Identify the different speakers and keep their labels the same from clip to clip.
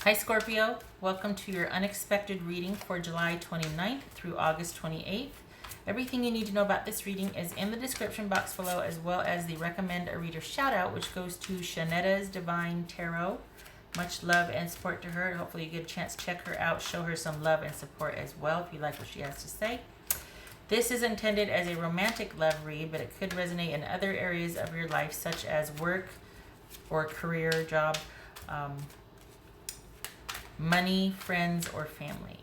Speaker 1: Hi Scorpio, welcome to your unexpected reading for July 29th through August 28th. Everything you need to know about this reading is in the description box below, as well as the recommend a reader shout out, which goes to Shanetta's Divine Tarot. Much love and support to her. Hopefully you get a chance to check her out, show her some love and support as well if you like what she has to say. This is intended as a romantic love read, but it could resonate in other areas of your life, such as work or career, job, money, friends, or family.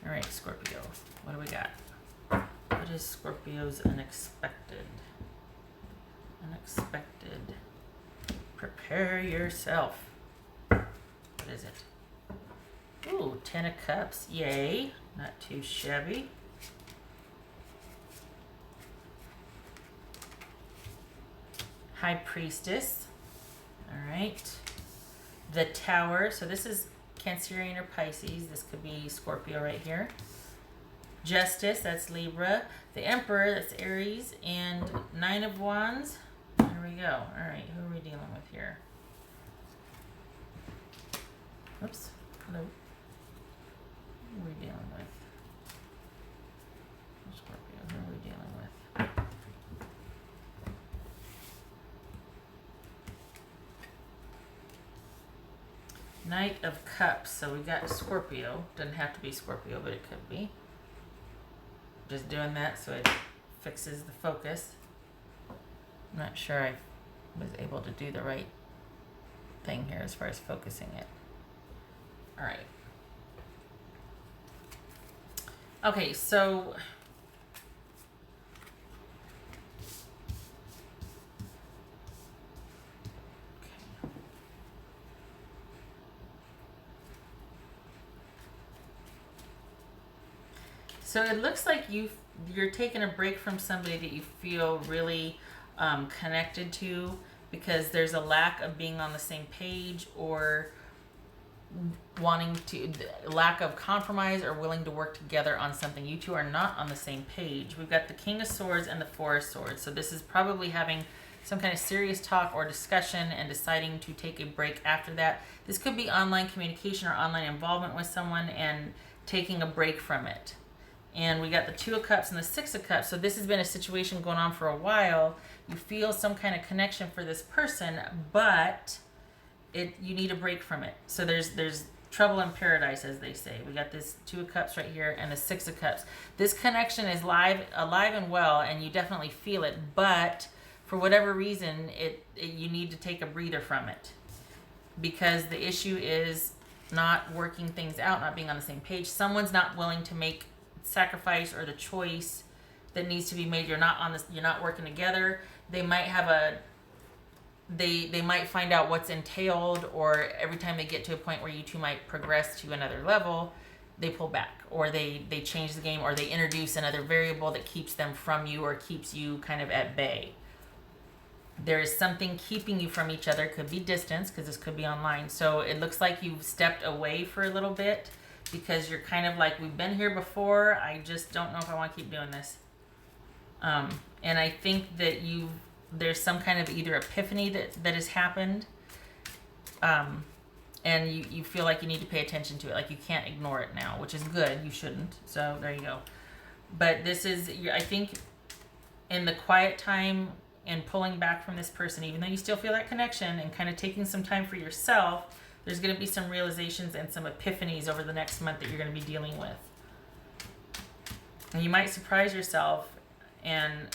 Speaker 1: All right, Scorpio, what do we got? What is Scorpio's unexpected? Unexpected. Prepare yourself. What is it? Ooh, 10 of Cups. Yay. Not too shabby. High Priestess. All right. The Tower. So this is Cancerian or Pisces. This could be Scorpio right here. Justice. That's Libra. The Emperor. That's Aries. And 9 of Wands. There we go. All right. Who are we dealing with here? Oops. Hello. Who are we dealing with? Scorpio. Who are we dealing with? Knight of Cups. So we got Scorpio. Doesn't have to be Scorpio, but it could be. Just doing that so it fixes the focus. I'm not sure I was able to do the right thing here as far as focusing it. All right. Okay, so it looks like you're taking a break from somebody that you feel really connected to, because there's a lack of being on the same page, or lack of compromise or willing to work together on something. You two are not on the same page. We've got the King of Swords and the Four of Swords. So this is probably having some kind of serious talk or discussion and deciding to take a break after that. This could be online communication or online involvement with someone and taking a break from it. And we got the Two of Cups and the Six of Cups. So this has been a situation going on for a while. You feel some kind of connection for this person, but you need a break from it. So there's trouble in paradise, as they say. We got this Two of Cups right here and the Six of Cups. This connection is alive and well, and you definitely feel it. But for whatever reason, you need to take a breather from it, because the issue is not working things out, not being on the same page. Someone's not willing to make sacrifice or the choice that needs to be made. You're not working together. They might have they might find out what's entailed, or every time they get to a point where you two might progress to another level, they pull back, or they change the game, or they introduce another variable that keeps them from you or keeps you kind of at bay. There is something keeping you from each other. Could be distance, because this could be online. So it looks like you've stepped away for a little bit, because you're kind of like, we've been here before. I just don't know if I want to keep doing this. And I think that there's some kind of either epiphany that has happened, and you feel like you need to pay attention to it. Like you can't ignore it now, which is good. You shouldn't. So there you go. But this is, I think, in the quiet time and pulling back from this person, even though you still feel that connection, and kind of taking some time for yourself, there's going to be some realizations and some epiphanies over the next month that you're going to be dealing with. And you might surprise yourself and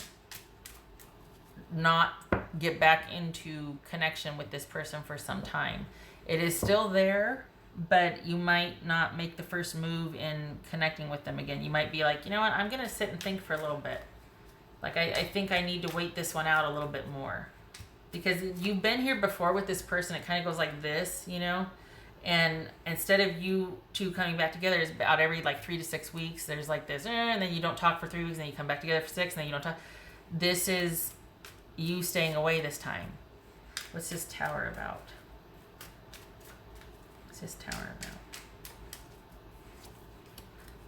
Speaker 1: not get back into connection with this person for some time. It is still there, but you might not make the first move in connecting with them again. You might be like, you know what, I'm going to sit and think for a little bit. Like, I think I need to wait this one out a little bit more. Because you've been here before with this person. It kind of goes like this, you know? And instead of you two coming back together, it's about every like 3 to 6 weeks. There's like this, and then you don't talk for 3 weeks, and then you come back together for 6, and then you don't talk. This is you staying away this time. What's this Tower about? What's this Tower about?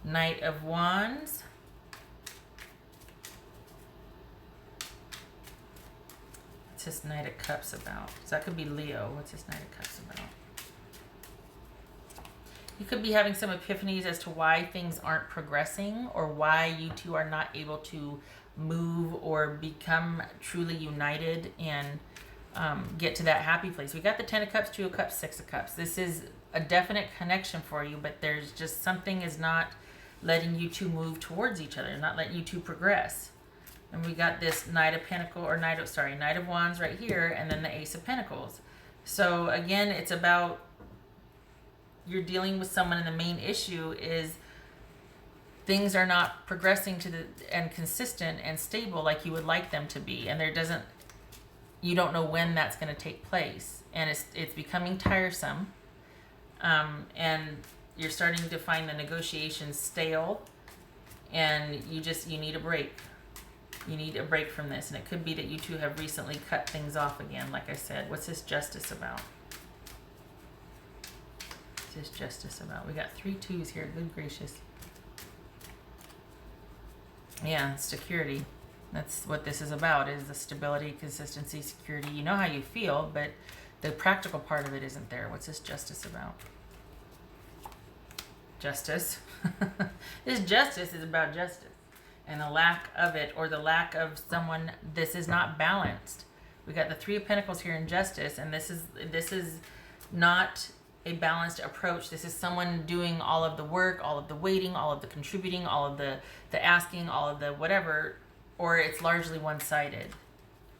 Speaker 1: Knight of Wands. What's this Knight of Cups about? So that could be Leo. What's this Knight of Cups about? You could be having some epiphanies as to why things aren't progressing, or why you two are not able to move or become truly united and get to that happy place. We got the 10 of Cups, 2 of Cups, 6 of Cups. This is a definite connection for you, but there's just something is not letting you two move towards each other, not letting you two progress. And we got this Knight of Wands right here, and then the Ace of Pentacles. So again, it's about you're dealing with someone, and the main issue is things are not progressing and consistent and stable like you would like them to be, and you don't know when that's going to take place, and it's becoming tiresome, and you're starting to find the negotiations stale, and you need a break. You need a break from this, and it could be that you two have recently cut things off again. Like I said, what's this Justice about? What's this Justice about? We got 3 2s here. Good gracious. Yeah, security. That's what this is about, is the stability, consistency, security. You know how you feel, but the practical part of it isn't there. What's this Justice about? Justice. This Justice is about justice and the lack of it, or the lack of someone. This is not balanced. We got the 3 of Pentacles here in Justice, and this is not a balanced approach. This is someone doing all of the work, all of the waiting, all of the contributing, all of the asking, all of the whatever, or it's largely one-sided.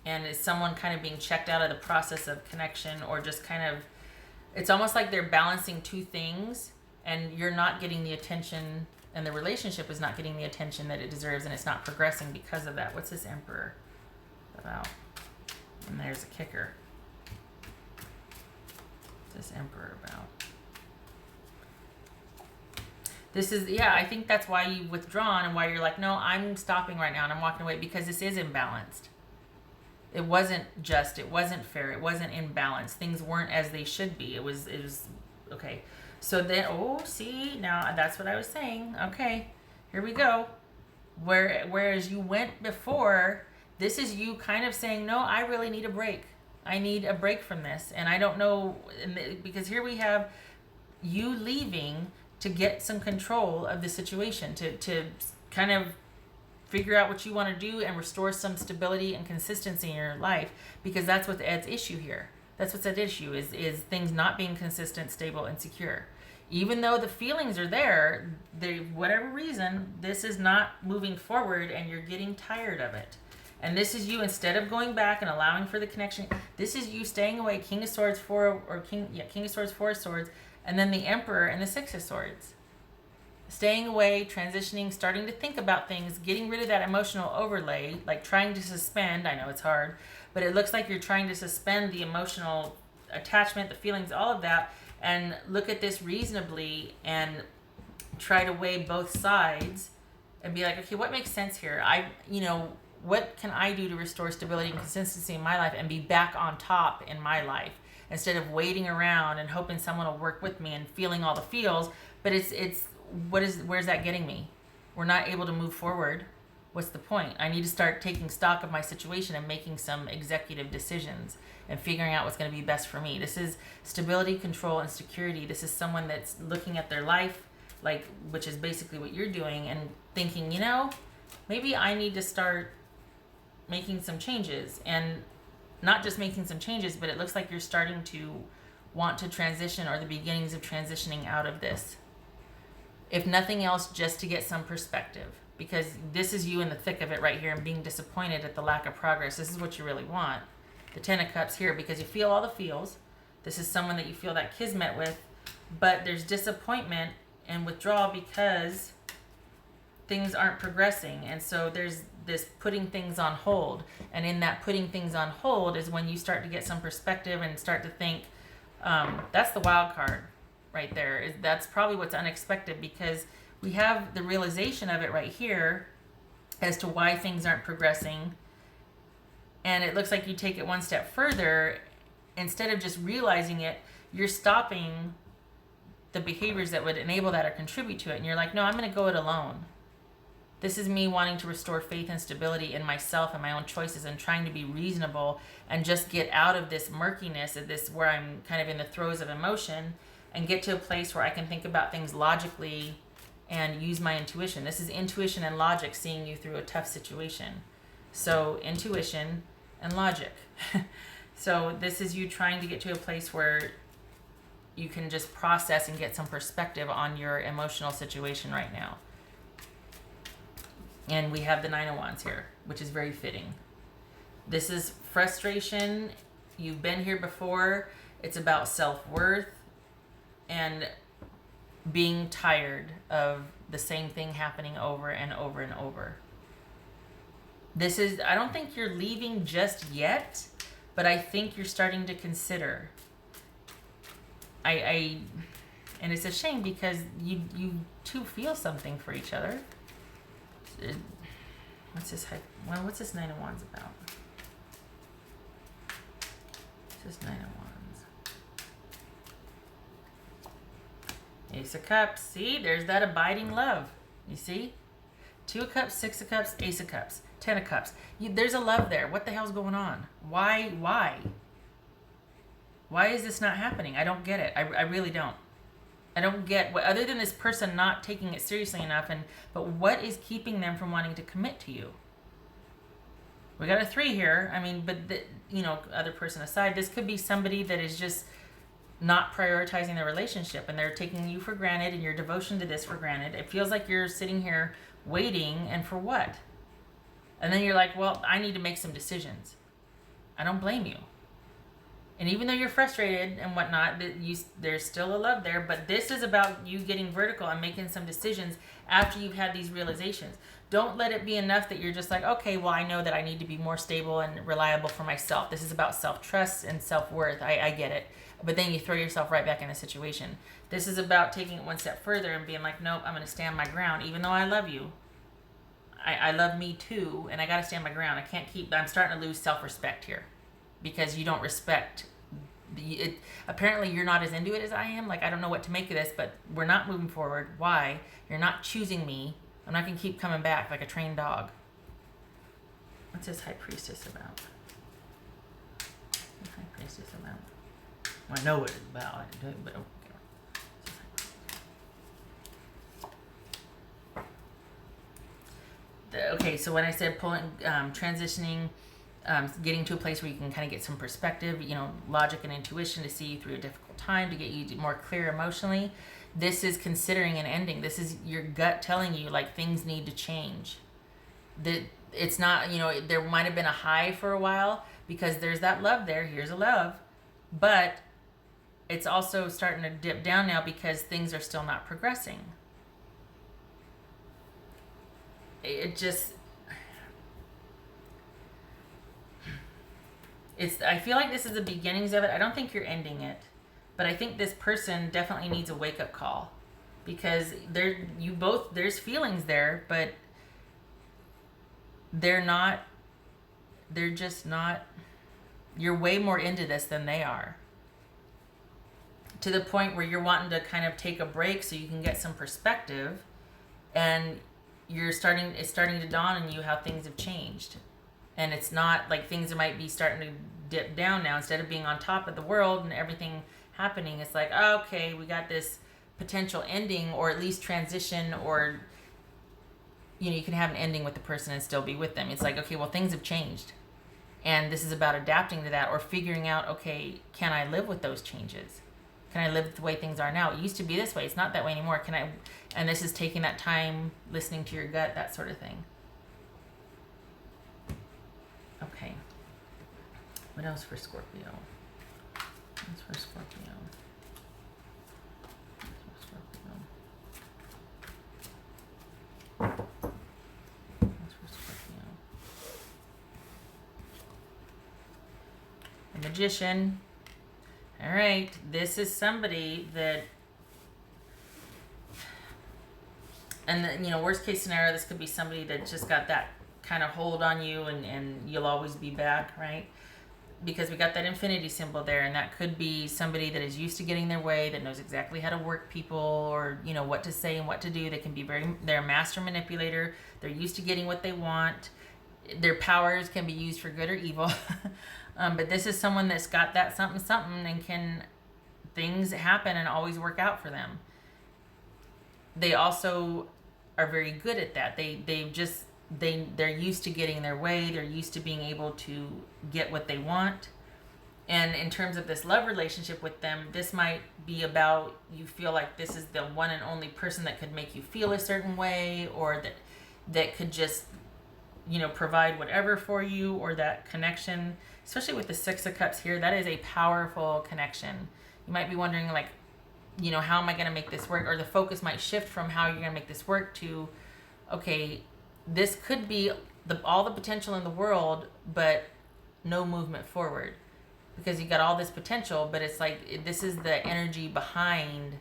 Speaker 1: And it's someone kind of being checked out of the process of connection, or just kind of, it's almost like they're balancing 2 things, and you're not getting the attention, and the relationship is not getting the attention that it deserves, and it's not progressing because of that. What's this Emperor about? And there's a kicker. This Emperor about? This is, yeah, I think that's why you've withdrawn, and why you're like, no, I'm stopping right now and I'm walking away, because this is imbalanced. It wasn't just, it wasn't fair, it wasn't in balance. Things weren't as they should be. It was okay. So then, oh, see, now that's what I was saying. Okay, here we go. Whereas you went before, this is you kind of saying, no, I really need a break. I need a break from this. And I don't know, because here we have you leaving to get some control of the situation, to kind of figure out what you want to do and restore some stability and consistency in your life, because that's what's at issue here. That's what's at issue, is things not being consistent, stable, and secure. Even though the feelings are there, whatever reason, this is not moving forward, and you're getting tired of it. And this is you, instead of going back and allowing for the connection, this is you staying away. King of Swords, King of Swords, 4 of Swords, and then the Emperor and the 6 of Swords. Staying away, transitioning, starting to think about things, getting rid of that emotional overlay, like trying to suspend. I know it's hard, but it looks like you're trying to suspend the emotional attachment, the feelings, all of that, and look at this reasonably and try to weigh both sides and be like, okay, what makes sense here? What can I do to restore stability and consistency in my life and be back on top in my life, instead of waiting around and hoping someone will work with me and feeling all the feels? But where's that getting me? We're not able to move forward. What's the point? I need to start taking stock of my situation and making some executive decisions and figuring out what's going to be best for me. This is stability, control, and security. This is someone that's looking at their life, which is basically what you're doing, and thinking, maybe I need to start making some changes. And not just making some changes, but it looks like you're starting to want to transition, or the beginnings of transitioning out of this. If nothing else, just to get some perspective, because this is you in the thick of it right here, and being disappointed at the lack of progress. This is what you really want. The 10 of Cups here, because you feel all the feels. This is someone that you feel that kismet with, but there's disappointment and withdrawal because things aren't progressing. And so there's this putting things on hold. And in that putting things on hold is when you start to get some perspective and start to think, that's the wild card right there. That's probably what's unexpected, because we have the realization of it right here as to why things aren't progressing. And it looks like you take it one step further. Instead of just realizing it, you're stopping the behaviors that would enable that or contribute to it. And you're like, no, I'm going to go it alone. This is me wanting to restore faith and stability in myself and my own choices, and trying to be reasonable and just get out of this murkiness of this, where I'm kind of in the throes of emotion, and get to a place where I can think about things logically and use my intuition. This is intuition and logic seeing you through a tough situation. So intuition and logic. So this is you trying to get to a place where you can just process and get some perspective on your emotional situation right now. And we have the Nine of Wands here, which is very fitting. This is frustration. You've been here before. It's about self-worth and being tired of the same thing happening over and over and over. This is, I don't think you're leaving just yet, but I think you're starting to consider. And it's a shame because you two feel something for each other. What's this Nine of Wands about? What's this Nine of Wands? Ace of Cups. See, there's that abiding love. You see? Two of Cups, Six of Cups, Ace of Cups, Ten of Cups. There's a love there. What the hell's going on? Why? Why is this not happening? I don't get it. I really don't. I don't get what, other than this person not taking it seriously enough, but what is keeping them from wanting to commit to you? We got a 3 here. I mean, but other person aside, this could be somebody that is just not prioritizing the relationship, and they're taking you for granted and your devotion to this for granted. It feels like you're sitting here waiting, and for what? And then you're like, well, I need to make some decisions. I don't blame you. And even though you're frustrated and whatnot, there's still a love there. But this is about you getting vertical and making some decisions after you've had these realizations. Don't let it be enough that you're just like, okay, well, I know that I need to be more stable and reliable for myself. This is about self-trust and self-worth. I get it. But then you throw yourself right back in a situation. This is about taking it one step further and being like, nope, I'm going to stand my ground. Even though I love you, I love me too, and I got to stand my ground. I'm starting to lose self-respect here. Because you don't respect apparently you're not as into it as I am. Like, I don't know what to make of this, but we're not moving forward. Why? You're not choosing me. I'm not going to keep coming back like a trained dog. What's this High Priestess about? What's High Priestess about? Well, I know what it's about, but okay. Okay, so when I said transitioning, getting to a place where you can kind of get some perspective, logic and intuition to see you through a difficult time, to get you more clear emotionally. This is considering an ending. This is your gut telling you, like, things need to change. That it's not, there might have been a high for a while because there's that love there. Here's a love. But it's also starting to dip down now because things are still not progressing. I feel like this is the beginnings of it. I don't think you're ending it, but I think this person definitely needs a wake-up call because there's feelings there, but they're just not, you're way more into this than they are, to the point where you're wanting to kind of take a break so you can get some perspective, and it's starting to dawn on you how things have changed. And it's not like things might be starting to dip down now. Instead of being on top of the world and everything happening, it's like, oh, okay, we got this potential ending, or at least transition, or, you can have an ending with the person and still be with them. It's like, okay, well, things have changed. And this is about adapting to that, or figuring out, okay, can I live with those changes? Can I live with the way things are now? It used to be this way. It's not that way anymore. And this is taking that time, listening to your gut, that sort of thing. Okay. What else for Scorpio? What's for Scorpio? What's for Scorpio? The Magician. All right. This is somebody that, and worst case scenario, this could be somebody that just got that kind of hold on you, and you'll always be back, right? Because we got that infinity symbol there, and that could be somebody that is used to getting their way, that knows exactly how to work people, or what to say and what to do. They can be they're a master manipulator. They're used to getting what they want. Their powers can be used for good or evil. But this is someone that's got that something and can things happen and always work out for them. They also are very good at that. They're used to getting their way. They're used to being able to get what they want. And in terms of this love relationship with them, this might be about, you feel like this is the one and only person that could make you feel a certain way, or that could just, provide whatever for you, or that connection, especially with the Six of Cups here, that is a powerful connection. You might be wondering, like, how am I going to make this work? Or the focus might shift from how you're going to make this work to, okay, this could be all the potential in the world, but no movement forward. Because you got all this potential, but it's like, this is the energy behind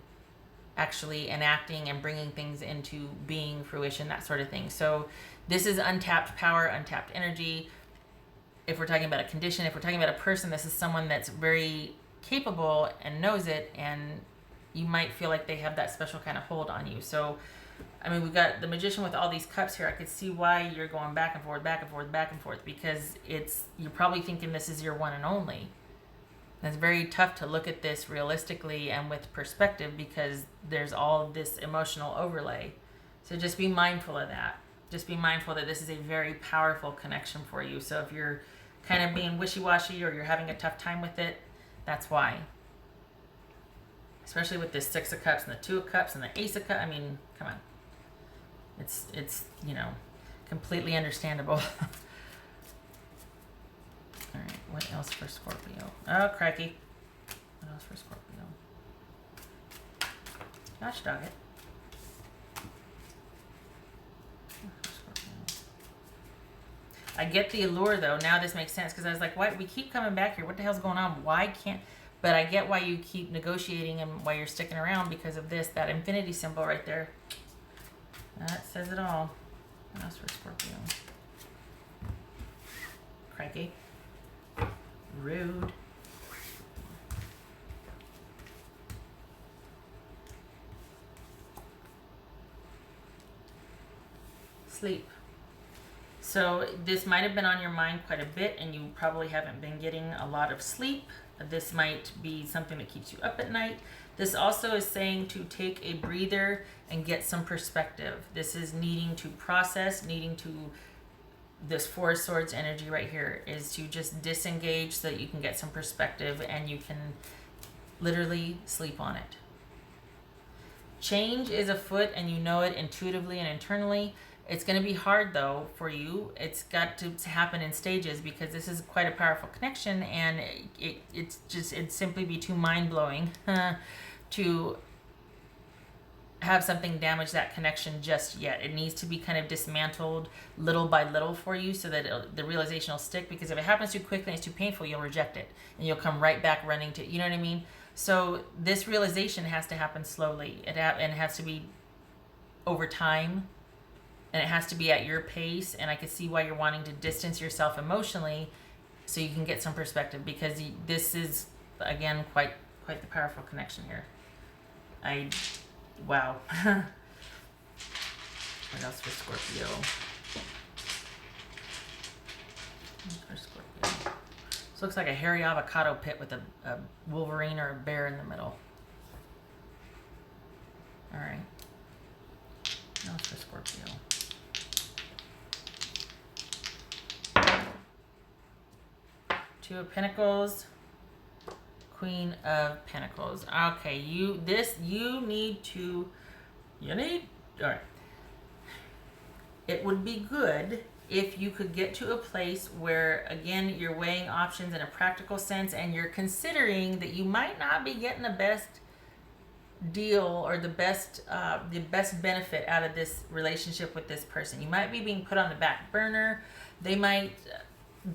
Speaker 1: actually enacting and bringing things into being, fruition, that sort of thing. So this is untapped power, untapped energy. If we're talking about a condition, if we're talking about a person, this is someone that's very capable and knows it, and you might feel like they have that special kind of hold on you. So, I mean, we've got the Magician with all these cups here. I could see why you're going back and forth, back and forth, back and forth, because you're probably thinking this is your one and only. And it's very tough to look at this realistically and with perspective, because there's all of this emotional overlay. So just be mindful of that. Just be mindful that this is a very powerful connection for you. So if you're kind of being wishy-washy or you're having a tough time with it, that's why. Especially with this Six of Cups and the Two of Cups and the Ace of Cups. I mean, come on. It's completely understandable. All right, what else for Scorpio? Oh, crikey. What else for Scorpio? Gosh dog it. I get the allure, though. Now this makes sense, because I was like, why? We keep coming back here. What the hell's going on? Why can't... But I get why you keep negotiating and why you're sticking around, because of this, that infinity symbol right there. That says it all. What else for Scorpio? Crikey. Rude. Sleep. So this might have been on your mind quite a bit, and you probably haven't been getting a lot of sleep. This might be something that keeps you up at night. This also is saying to take a breather and get some perspective. This is needing to process, this Four of Swords energy right here is to just disengage so that you can get some perspective and you can literally sleep on it. Change is afoot, and you know it intuitively and internally. It's going to be hard, though, for you. It's got to happen in stages, because this is quite a powerful connection, and it'd simply be too mind-blowing to have something damage that connection just yet. It needs to be kind of dismantled little by little for you, so that the realization will stick, because if it happens too quickly and it's too painful, you'll reject it and you'll come right back running to, you know what I mean? So this realization has to happen slowly. It has to be over time, and it has to be at your pace. And I could see why you're wanting to distance yourself emotionally so you can get some perspective, because this is, again, quite the powerful connection here. Wow. What else for Scorpio? For Scorpio. This looks like a hairy avocado pit with a wolverine or a bear in the middle. All right. What else for Scorpio? Two of Pentacles. Queen of Pentacles. Okay, all right. It would be good if you could get to a place where, again, you're weighing options in a practical sense, and you're considering that you might not be getting the best deal or the best benefit out of this relationship with this person. You might be being put on the back burner. They might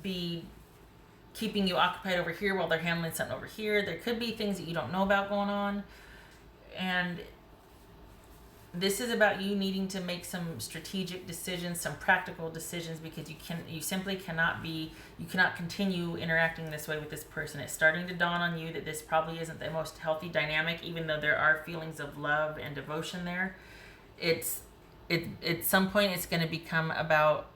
Speaker 1: be keeping you occupied over here while they're handling something over here. There could be things that you don't know about going on. And this is about you needing to make some strategic decisions, some practical decisions, because you simply cannot continue interacting this way with this person. It's starting to dawn on you that this probably isn't the most healthy dynamic, even though there are feelings of love and devotion there. At some point it's going to become about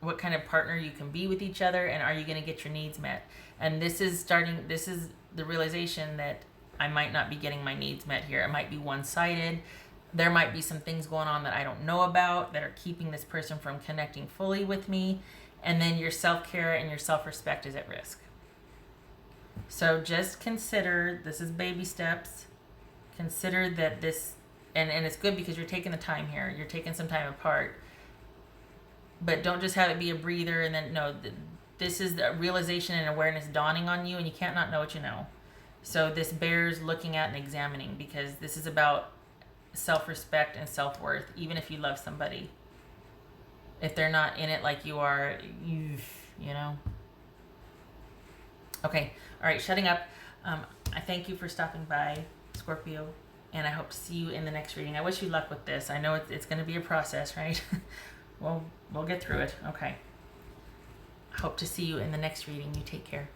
Speaker 1: what kind of partner you can be with each other, and are you going to get your needs met? And this is the realization that I might not be getting my needs met here. It might be one-sided. There might be some things going on that I don't know about that are keeping this person from connecting fully with me. And then your self-care and your self-respect is at risk. So just consider, this is baby steps. Consider that this, and it's good because you're taking the time here. You're taking some time apart. But don't just have it be a breather and then, no, this is the realization and awareness dawning on you, and you can't not know what you know. So this bears looking at and examining, because this is about self-respect and self-worth, even if you love somebody. If they're not in it like you are, you know. Okay, all right, shutting up. I thank you for stopping by, Scorpio, and I hope to see you in the next reading. I wish you luck with this. I know it's going to be a process, right? We'll get through it. Okay. Hope to see you in the next reading. You take care.